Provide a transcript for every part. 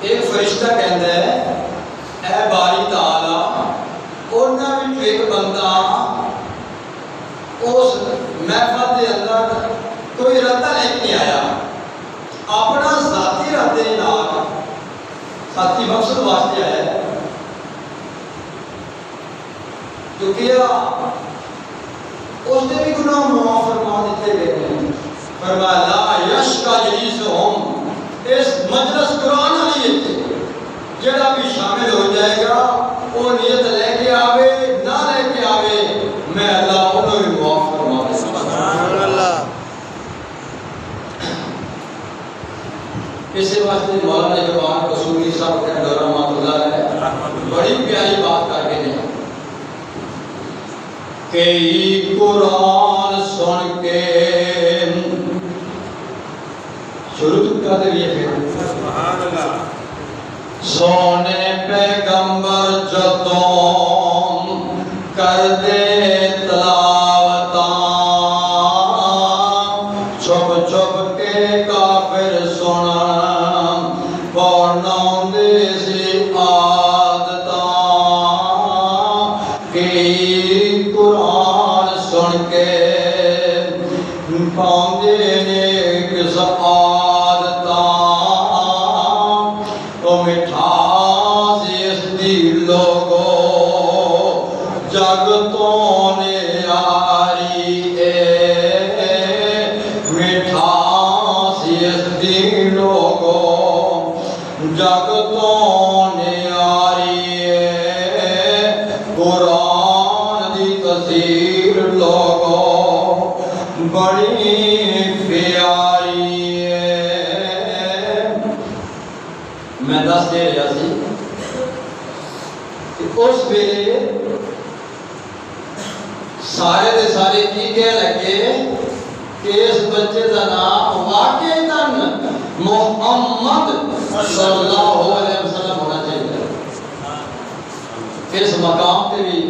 ایک فرشتہ کہتا ہے اے باری تعالیٰ انہاں وچ ایک بندہ اس محفل دے اندر کوئی ارادہ لے کے نہیں آیا اپنا ذاتی ارادے نال ذاتی مقصد واسطے آیا ہے جو کیا اس نے بھی گناہ معاف فرما دیتے گئے ہیں فرمایا لا یشکا جلیسہم اس مجلس قرآن علیہ جڑا بھی شامل ہو جائے گا وہ نیت لے کے آوے نہ لے کے آوے میں اللہ انہوں بھی معاف فرما دے سبحان اللہ اسی واسطے مولانا جوان رسولی صاحب کے رحمۃ اللہ علیہ بڑی پیاری بات کر کے دیں کئی قرآن سن کے شروع کا دے یہ پھر سبحان اللہ سونے پیغمبر جدوں کر دے تلاوتاں چھپ چھپ کے کافر سنن پڑھنا دے سی عادتاں کئی قرآن سن کے پاندے نے کس جگتوں نے آری مٹھاس اس دی لوگوں جگتوں نے آری قرآن دی تفسیر لوگوں بڑی پیاری میں دس دے رہا سی اس ویلے سارے دے سارے کی کہہ لگے کہ اس بچے کا نام واقعی محمد صلی اللہ علیہ وسلم ہونا چاہیے اس مقام پہ بھی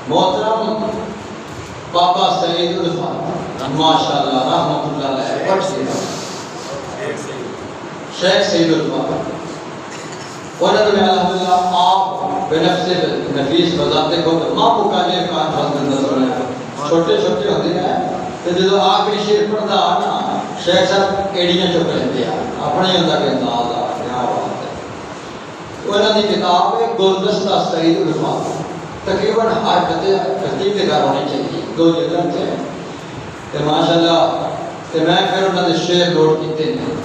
محترم بابا سعید الفا ماشاءاللہ رحمت اللہ علیہ پڑھ سے شیخ سعید الفا ولد میں الحمدللہ آپ بنفس نفیس بذاتے کو ماں پکانے کا حضرت نظر ہے چھوٹے چھوٹے ہوتے ہیں تو جو آخری شیر پڑھتا ہے نا شیخ صاحب ایڑیاں چپ رہتے ہیں اپنے اندر کے انداز آ کیا بات ہے انہوں نے کتاب ہے گلدستہ سعید الفا تقریباً ہر ترتیب کے گھر ہونی چاہیے 2 جگہ تھے تو ماشاءاللہ تو میں پھر انہوں نے شیر لوڈ کیتے ہیں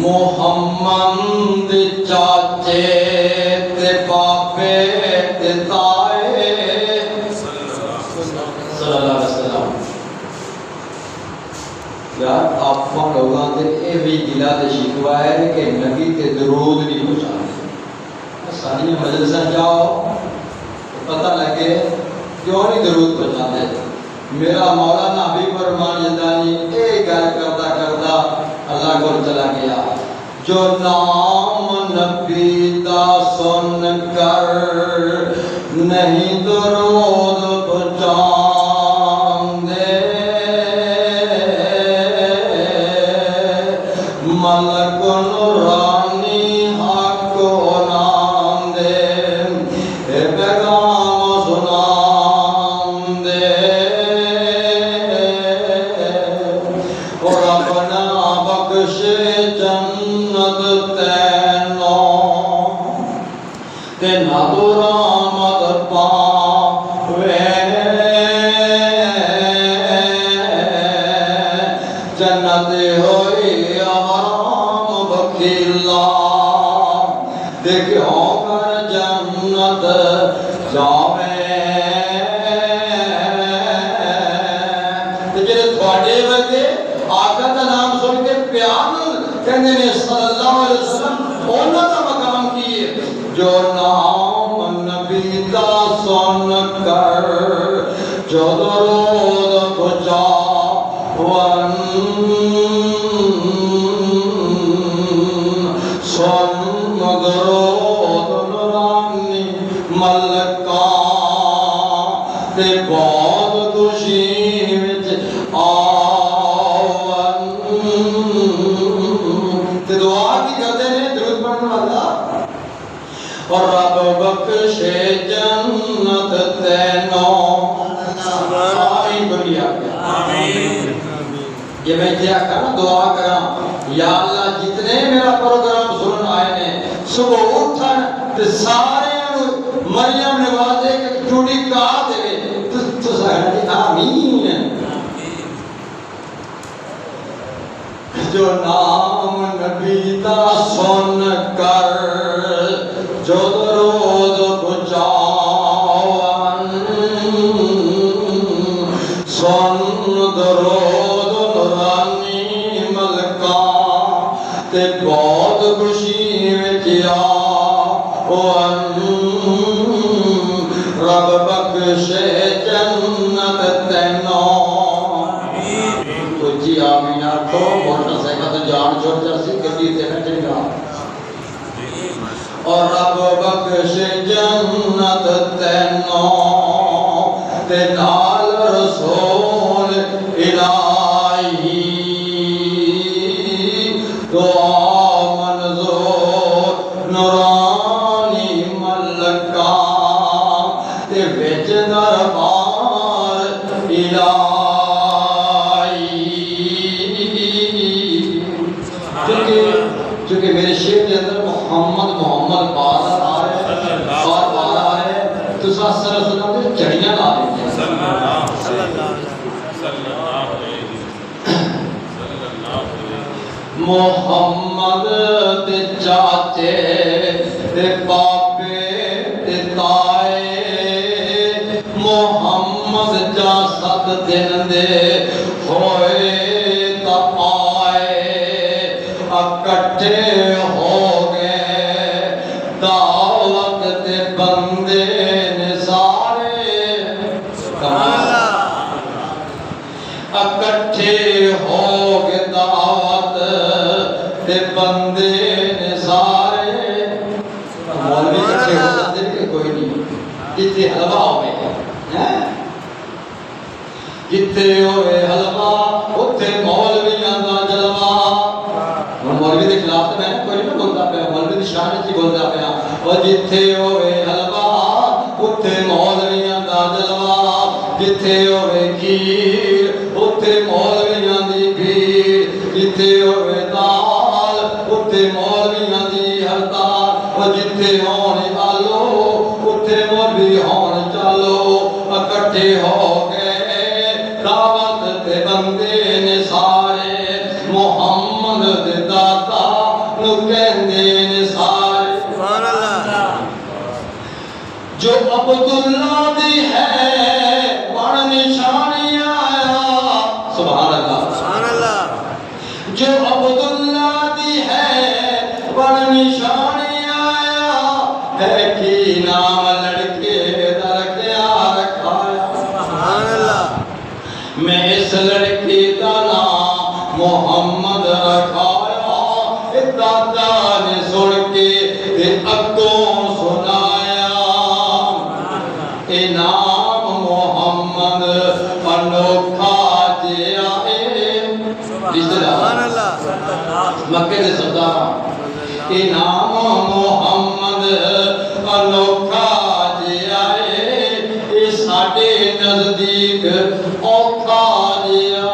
محمد چاچے تے پاپے تے تائے صلی اللہ علیہ وسلم یار آپ لوگاں تے اے بھی گلا تے شکوا ہے کہ نبی تے درود نہیں پہنچا ساری مجلساں جاؤ پتہ لگے کیوں نہیں درود پہنچاتے میرا مولانا حبیب الرحمن یزدانی اے گل کرتا کرتا اللہ کو چلا گیا جو نام نبی دا سن کر نہیں درود پہنچاندے ملک نورانی حق ناندے اے پیغام سناندے اور اپنا بخش جنت تینوں تے نہ درآمد پاوے جنت ہوئی حرام بخیلا دیکھو کر جنت جاوے جڑے تھوڑے وگے آقا دا نام سن کے پیار کہنے نے صلی اللہ علیہ وسلم انہوں دا مقام کیے جو نام نبی دا سن کر جو درود پہنچاون سن درود نورانی ملکاں تے بہت خوشی وچ آون بخشے جنت تینوں آمین بولی آمین یہ میں کیا کرنا دعا کرنا یا اللہ جتنے میرا پروگرام سنن آئے نے صبح اٹھن تے سارے مریم نوازے کے ٹوڑی کہا دے تو سہنا جی آمین جو نام نبی دا سن کر جو درود بچاون سن درود نورانی ملکاں تے بہت خوشی وچ آون رب بخشے جنت تینوں جی آمین آٹھو موٹر سائیکل تو جان چھوڑ جرسی گڈی تے نہ چڑھا اور رب بخشے جنت تینوں تے نال رسول الہی دعا منظور نورانی ملکاں تے وچ دربار الہی چونکہ میرے شعر کے اندر محمد بار آ رہے ہیں بار آ رہے ہیں تو ساتھ صلی اللہ علیہ وسلم کے چڑیاں لا رہے ہیں محمد تے چاچے تے باپے تے تائے محمد جا 7 دن دے ہوئے تا آئے اکٹھے ہو گئے دعوت تے بندے نے سارے اکٹھے ہو گئے دعوت تے بندے نے سارے مولوی اکٹھے ہو سکتے کہ کوئی نہیں جتنے حلوہ ہوئے جتنے ہوئے حلوہ اتنے مولویاں دا جلوہ مولوی دے خلاف تو میں کوئی نہیں بولتا پیا مولوی دی شان وچ بولتا پیا اور جتھے ہوئے حلوہ اوتھے مولویاں دا جلوہ جتھے ہوئے کھیر اوتھے مولویاں دی بھیڑ جتھے ہوئے دال اوتھے مولویاں دی ہڑتال اور جتھے ہون آلو اوتھے مولوی ہون چالو اکٹھے ہو گئے دعوت تے بندے نے سارے محمد دے داتا نو کہندے نے سارے سبحان اللہ جو عبداللہ دی ہے بڑ نشانی آیا سبحان اللہ جو عبداللہ دی ہے بڑ نشانی آیا ہے کی نام لڑکے دا رکھیا رکھایا سبحان اللہ میں اس لڑکی دا نام محمد رکھایا دادا نے سن کے اگوں سنایا اے نام محمد انوکھا جیا مکے دے سردار اے نام محمد انوکھا جیا اے ساڈے نزدیک اوکھا جیا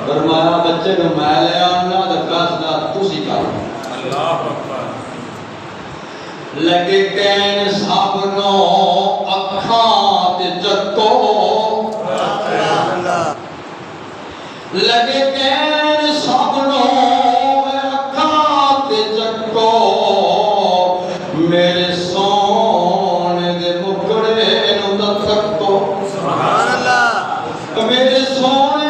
فرمایا بچے کو میں لے آنا دا فیصلہ تسی کرو لگے کہن سب نو اکھاں تے چکو لگے کہن سب نو اکھاں تے چکو میرے سونے دے مکڑے نو تکو سبحان اللہ میرے سونے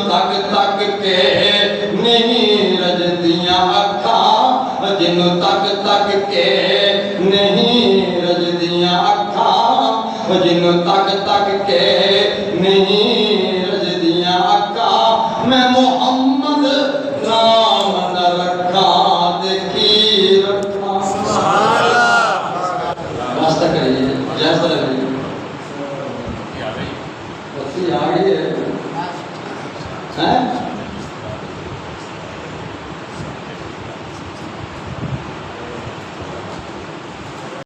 تک تک کے نہیں رجدیاں اکھاں جن تک تک کے نہیں رجدیاں اکھاں جن تک تک کے نہیں رجدیاں اکھاں میں محمد نام نہ رکھا دیکھی رکھا سبحان اللہ واسطہ کریے جیسا لگے آگئی ہے